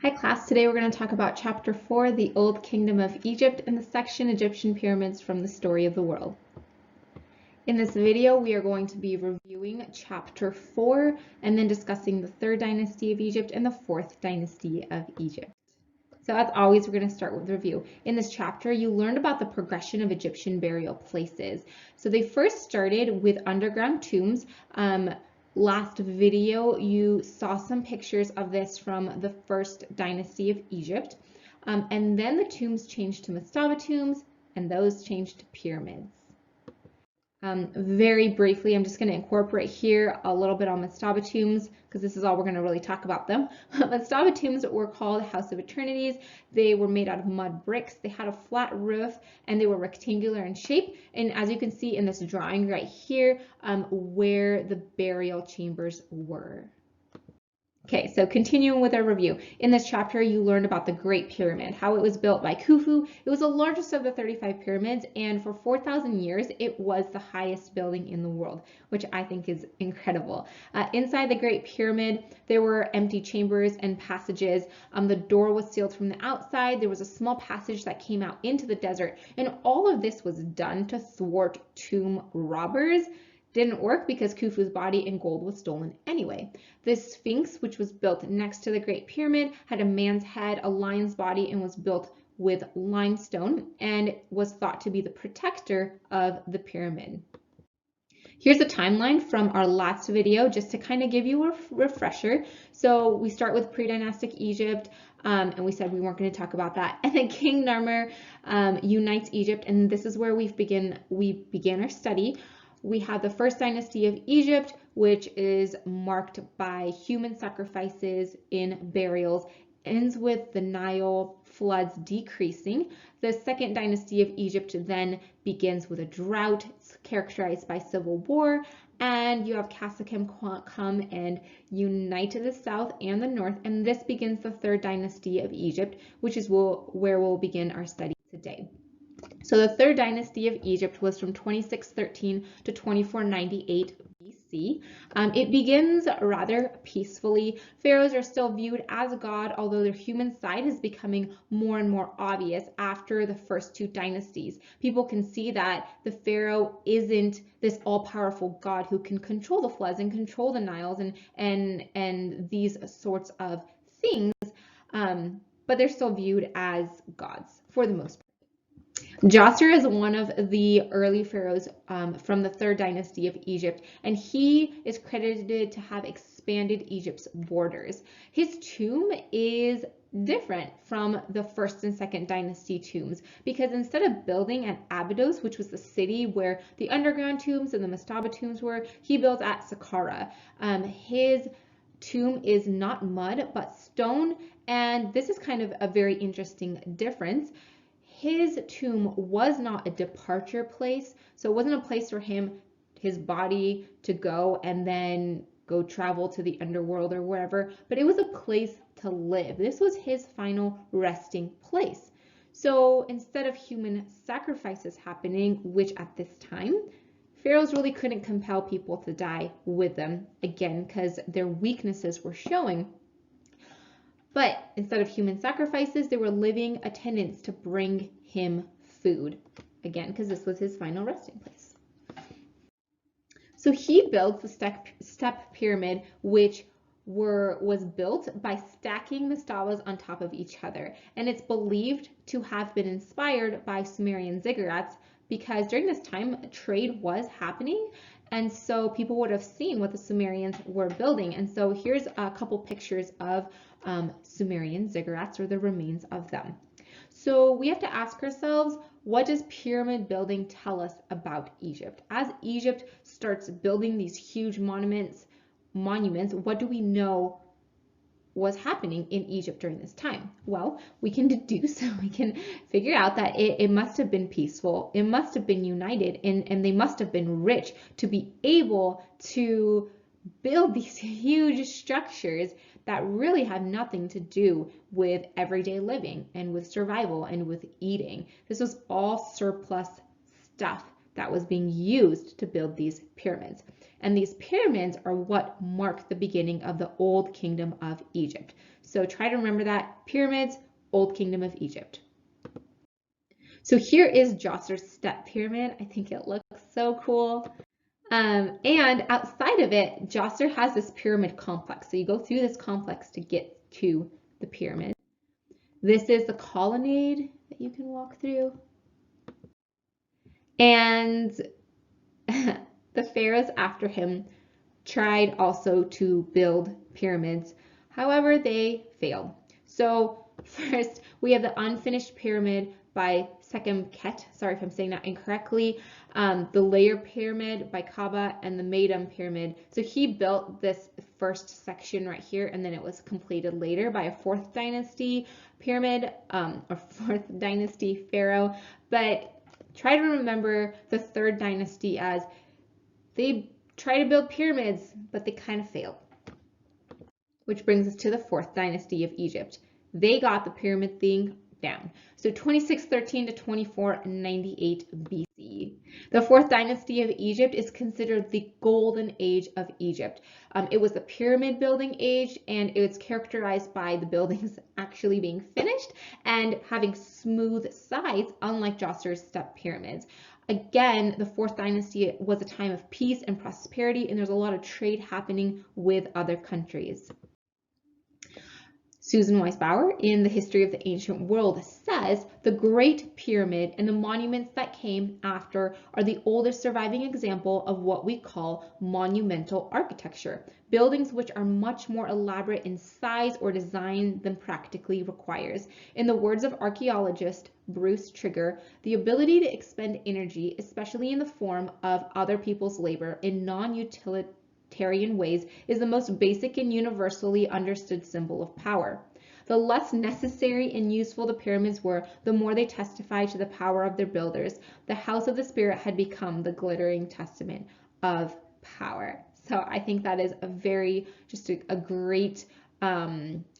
Hi class, today we're going to talk about Chapter 4, the Old Kingdom of Egypt, and the section Egyptian Pyramids from the Story of the World. In this video, we are going to be reviewing Chapter 4 and then discussing the 3rd Dynasty of Egypt and the 4th Dynasty of Egypt. So as always, we're going to start with review. In this chapter, you learned about the progression of Egyptian burial places. So they first started with underground tombs. Last video, you saw some pictures of this from the 1st Dynasty of Egypt. And then the tombs changed to Mastaba Tombs, and those changed to pyramids. Very briefly, I'm just going to incorporate here a little bit on Mastaba Tombs because this is all we're going to really talk about them. Mastaba Tombs were called House of Eternities. They were made out of mud bricks. They had a flat roof and they were rectangular in shape. And as you can see in this drawing right here, where the burial chambers were. Okay, so continuing with our review. In this chapter, you learned about the Great Pyramid, how it was built by Khufu. It was the largest of the 35 pyramids, and for 4,000 years, it was the highest building in the world, which I think is incredible. Inside the Great Pyramid, there were empty chambers and passages. The door was sealed from the outside. There was a small passage that came out into the desert, and all of this was done to thwart tomb robbers. Didn't work because Khufu's body and gold was stolen anyway. The Sphinx, which was built next to the Great Pyramid, had a man's head, a lion's body, and was built with limestone and was thought to be the protector of the pyramid. Here's a timeline from our last video just to kind of give you a refresher. So we start with pre-dynastic Egypt, and we said we weren't going to talk about that. And then King Narmer unites Egypt, and this is where we began our study. We have the 1st Dynasty of Egypt, which is marked by human sacrifices in burials, ends with the Nile floods decreasing. The 2nd Dynasty of Egypt then begins with a drought characterized by civil war, and you have Kassachem come and unite the south and the north, and this begins the 3rd Dynasty of Egypt, which is where we'll begin our study today. So the 3rd Dynasty of Egypt was from 2613 to 2498 BC. It begins rather peacefully. Pharaohs are still viewed as God, although their human side is becoming more and more obvious after the first 2 dynasties. People can see that the Pharaoh isn't this all-powerful God who can control the floods and control the Niles and these sorts of things, but they're still viewed as gods for the most part. Djoser is one of the early pharaohs from the 3rd Dynasty of Egypt, and he is credited to have expanded Egypt's borders. His tomb is different from the 1st and 2nd Dynasty tombs because instead of building at Abydos, which was the city where the underground tombs and the Mastaba tombs were, he built at Saqqara. His tomb is not mud but stone, and this is kind of a very interesting difference. His tomb was not a departure place, so it wasn't a place for his body to go and then go travel to the underworld or wherever, but it was a place to live. This was his final resting place. So instead of human sacrifices happening, which at this time, pharaohs really couldn't compel people to die with them, again, because their weaknesses were showing. But instead of human sacrifices, they were living attendants to bring him food, again, because this was his final resting place. So he builds the step pyramid, which was built by stacking mastabas on top of each other. And it's believed to have been inspired by Sumerian ziggurats because during this time, trade was happening. And so people would have seen what the Sumerians were building. And so here's a couple pictures of Sumerian ziggurats, or the remains of them. So we have to ask ourselves, what does pyramid building tell us about Egypt? As Egypt starts building these huge monuments, what do we know was happening in Egypt during this time? Well, we can deduce, we can figure out that it must have been peaceful, it must have been united, and they must have been rich to be able to build these huge structures that really have nothing to do with everyday living and with survival and with eating. This was all surplus stuff that was being used to build these pyramids. And these pyramids are what mark the beginning of the Old Kingdom of Egypt. So try to remember that. Pyramids, Old Kingdom of Egypt. So here is Djoser's step pyramid. I think it looks so cool. And outside of it, Djoser has this pyramid complex. So you go through this complex to get to the pyramid. This is the colonnade that you can walk through. And the pharaohs after him tried also to build pyramids. However, they failed. So first, we have the unfinished pyramid by Sekhem-Ket, sorry if I'm saying that incorrectly, the layer pyramid by Kaba, and the Maidum pyramid. So he built this first section right here, and then it was completed later by a 4th dynasty pyramid, or 4th dynasty pharaoh. But try to remember the 3rd dynasty as they try to build pyramids, but they kind of failed. Which brings us to the 4th dynasty of Egypt. They got the pyramid thing down. So 2613 to 2498 BC. The 4th dynasty of Egypt is considered the golden age of Egypt. It was the pyramid building age, and it's characterized by the buildings actually being finished and having smooth sides, unlike Djoser's step pyramids. Again, the 4th dynasty was a time of peace and prosperity, and there's a lot of trade happening with other countries. Susan Wise Bauer, in The History of the Ancient World, says the Great Pyramid and the monuments that came after are the oldest surviving example of what we call monumental architecture, buildings which are much more elaborate in size or design than practically requires. In the words of archaeologist Bruce Trigger, the ability to expend energy, especially in the form of other people's labor, in non-utilitarian ways is the most basic and universally understood symbol of power. The less necessary and useful the pyramids were, the more they testify to the power of their builders. The house of the spirit had become the glittering testament of power. So I think that is a great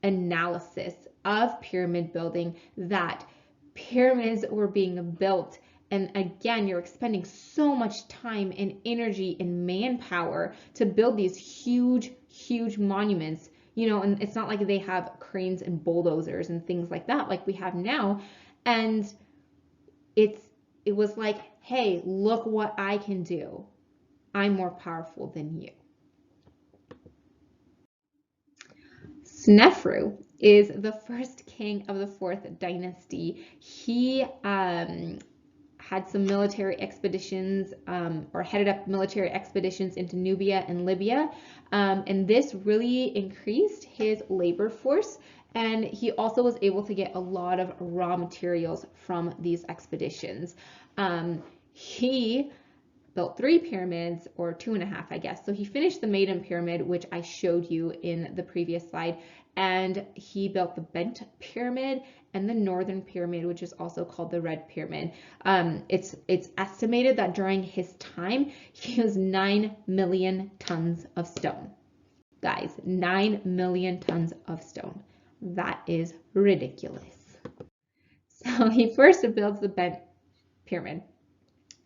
analysis of pyramid building, that pyramids were being built. And again, you're expending so much time and energy and manpower to build these huge, huge monuments, and it's not like they have cranes and bulldozers and things like that like we have now. And it was like, hey, look what I can do. I'm more powerful than you. Snefru is the first king of the 4th dynasty. He had some military expeditions, or headed up military expeditions into Nubia and Libya. And this really increased his labor force. And he also was able to get a lot of raw materials from these expeditions. He built 3 pyramids, or 2.5, I guess. So he finished the Maiden pyramid, which I showed you in the previous slide. And he built the Bent pyramid and the Northern pyramid, which is also called the Red pyramid. It's estimated that during his time, he used 9 million tons of stone. Guys, 9 million tons of stone. That is ridiculous. So he first builds the Bent pyramid.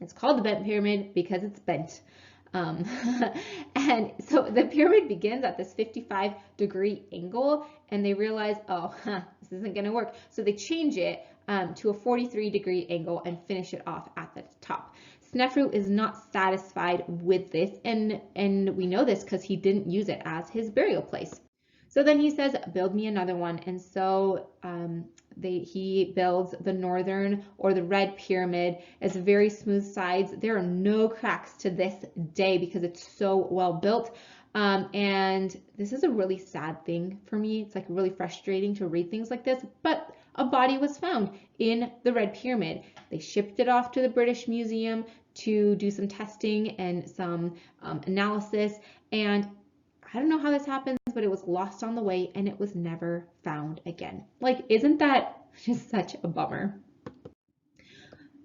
It's called the Bent pyramid because it's bent. And so the pyramid begins at this 55-degree angle, and they realize, this isn't going to work. So they change it to a 43-degree angle and finish it off at the top. Snefru is not satisfied with this, and we know this because he didn't use it as his burial place. So then he says, build me another one. And so he builds the Northern, or the Red pyramid. It's very smooth sides. There are no cracks to this day because it's so well built. And this is a really sad thing for me. It's like really frustrating to read things like this, but a body was found in the Red pyramid. They shipped it off to the British Museum to do some testing and some analysis. And I don't know how this happens, but it was lost on the way and it was never found again. Like, isn't that just such a bummer?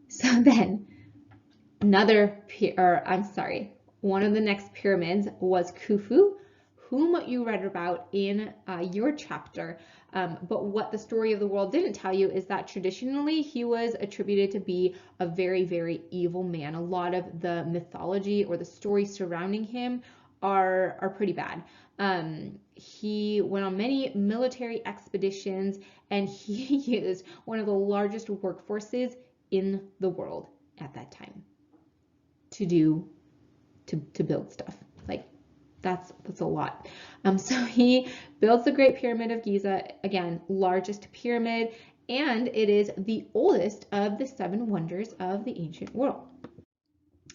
So then one of the next pyramids was Khufu, whom you read about in your chapter. But what the story of the world didn't tell you is that traditionally he was attributed to be a very, very evil man. A lot of the mythology or the stories surrounding him are pretty bad. He went on many military expeditions, and he used one of the largest workforces in the world at that time to build stuff. Like that's a lot. So he builds the Great Pyramid of Giza, again, largest pyramid, and it is the oldest of the 7 wonders of the ancient world.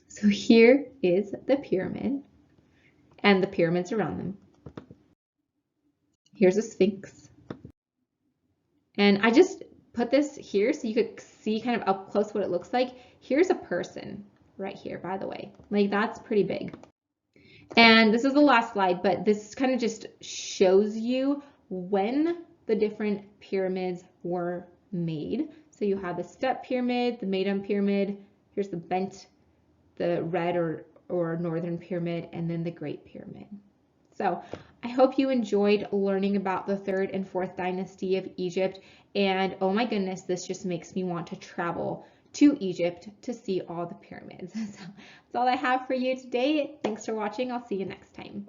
So here is the pyramid and the pyramids around them. Here's a Sphinx. And I just put this here so you could see kind of up close what it looks like. Here's a person right here, by the way. Like that's pretty big. And this is the last slide, but this kind of just shows you when the different pyramids were made. So you have the step pyramid, the made-on pyramid, here's the bent, the red or northern pyramid, and then the Great Pyramid. So I hope you enjoyed learning about the 3rd and 4th dynasty of Egypt. And oh my goodness, this just makes me want to travel to Egypt to see all the pyramids. So that's all I have for you today. Thanks for watching. I'll see you next time.